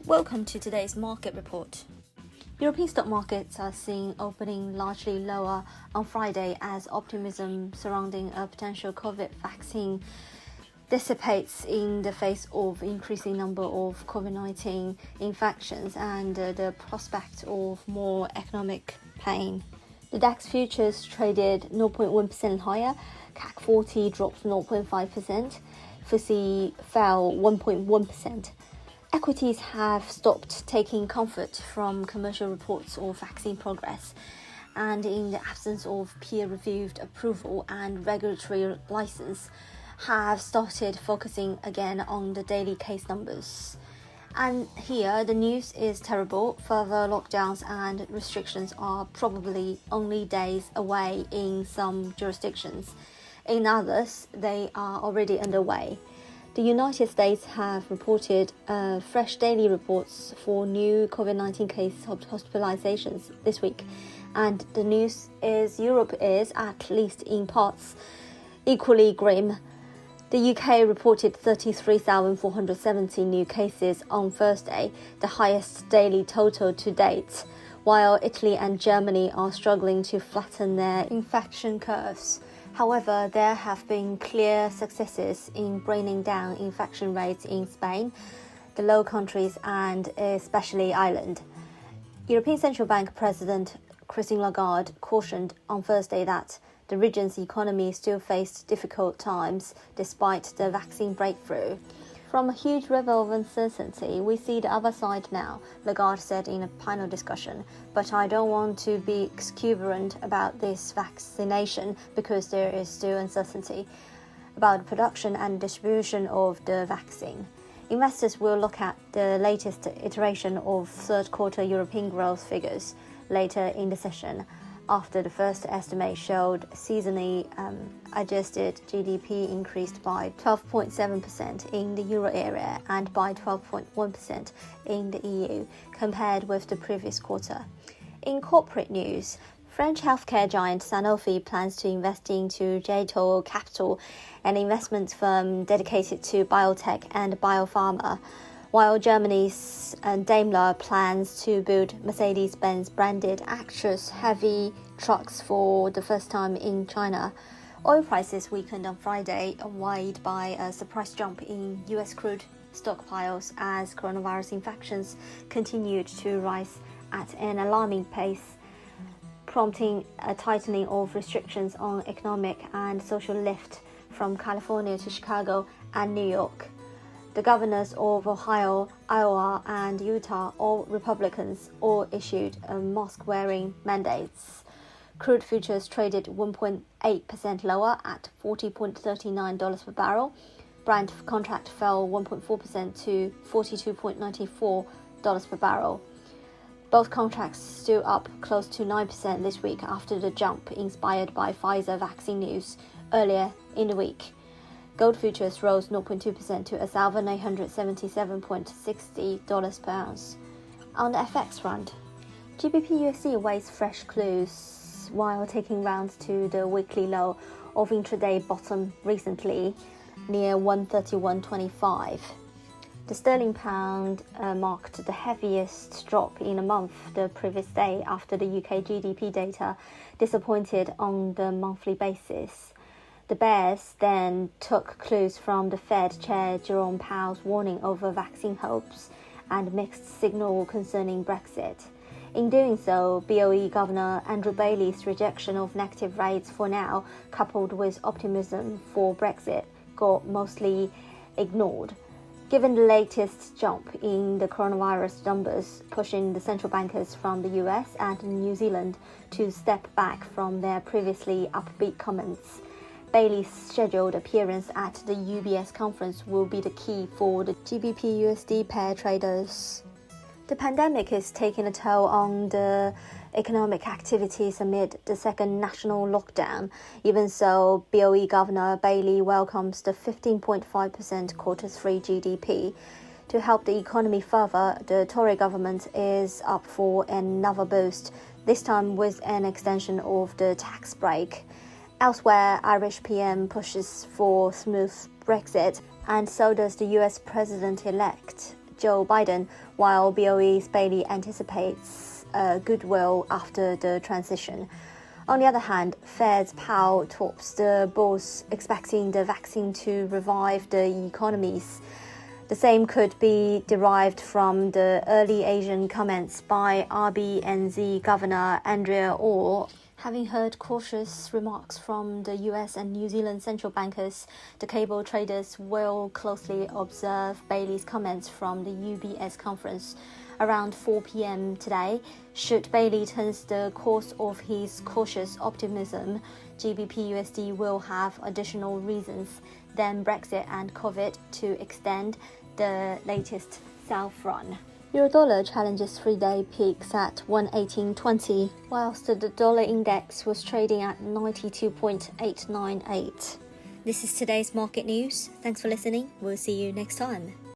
Welcome to today's market report. European stock markets are seen opening largely lower on Friday as optimism surrounding a potential COVID vaccine dissipates in the face of increasing number of COVID-19 infections and the prospect of more economic pain. The DAX futures traded 0.1% higher, CAC 40 dropped 0.5%, FTSE fell 1.1%. Equities have stopped taking comfort from commercial reports of vaccine progress, and in the absence of peer-reviewed approval and regulatory license, have started focusing again on the daily case numbers. And here, the news is terrible. Further lockdowns and restrictions are probably only days away in some jurisdictions. In others, they are already underway. The United States have reported fresh daily reports for new COVID-19 case hospitalizations this week. And the news is Europe is, at least in parts, equally grim. The UK reported 33,470 new cases on Thursday, the highest daily total to date, while Italy and Germany are struggling to flatten their infection curves. However, there have been clear successes in bringing down infection rates in Spain, the Low Countries, and especially Ireland. European Central Bank President Christine Lagarde cautioned on Thursday that the region's economy still faced difficult times despite the vaccine breakthrough. From a huge river of uncertainty, we see the other side now, Lagarde said in a panel discussion. But I don't want to be exuberant about this vaccination because there is still uncertainty about production and distribution of the vaccine. Investors will look at the latest iteration of third quarter European growth figures later in the session, after the first estimate showed seasonally adjusted GDP increased by 12.7% in the euro area and by 12.1% in the EU, compared with the previous quarter. In corporate news, French healthcare giant Sanofi plans to invest into Jeito Capital, an investment firm dedicated to biotech and biopharma, while Germany's Daimler plans to build Mercedes-Benz-branded Actros heavy trucks for the first time in China. Oil prices weakened on Friday, weighed by a surprise jump in US crude stockpiles as coronavirus infections continued to rise at an alarming pace, prompting a tightening of restrictions on economic and social lift from California to Chicago and New York. The governors of Ohio, Iowa, and Utah, all Republicans, all issued mask-wearing mandates. Crude futures traded 1.8% lower at $40.39 per barrel. Brent contract fell 1.4% to $42.94 per barrel. Both contracts still up close to 9% this week after the jump inspired by Pfizer vaccine news earlier in the week. Gold futures rose 0.2% to $1,877.60 per ounce. On the FX front, GBP/USD awaits fresh clues while taking rounds to the weekly low of intraday bottom recently near 131.25. The sterling pound marked the heaviest drop in a month the previous day after the UK GDP data disappointed on the monthly basis. The bears then took clues from the Fed Chair Jerome Powell's warning over vaccine hopes and mixed signal concerning Brexit. In doing so, BOE Governor Andrew Bailey's rejection of negative rates for now, coupled with optimism for Brexit, got mostly ignored. Given the latest jump in the coronavirus numbers, pushing the central bankers from the US and New Zealand to step back from their previously upbeat comments, Bailey's scheduled appearance at the UBS conference will be the key for the GBP/USD pair traders. The pandemic is taking a toll on the economic activities amid the second national lockdown. Even so, BOE Governor Bailey welcomes the 15.5% Q3 GDP. To help the economy further, the Tory government is up for another boost, this time with an extension of the tax break. Elsewhere, Irish PM pushes for smooth Brexit, and so does the US President-elect Joe Biden, while BOE's Bailey anticipates goodwill after the transition. On the other hand, Fed's Powell tops the bulls, expecting the vaccine to revive the economies. The same could be derived from the early Asian comments by RBNZ Governor Andrea Orr. Having heard cautious remarks from the US and New Zealand central bankers, the cable traders will closely observe Bailey's comments from the UBS conference around 4 p.m. today. Should Bailey turns the course of his cautious optimism, GBP USD will have additional reasons than Brexit and COVID to extend the latest south run. Euro-dollar challenges 3-day peaks at 118.20, whilst the dollar index was trading at 92.898. This is today's market news. Thanks for listening. We'll see you next time.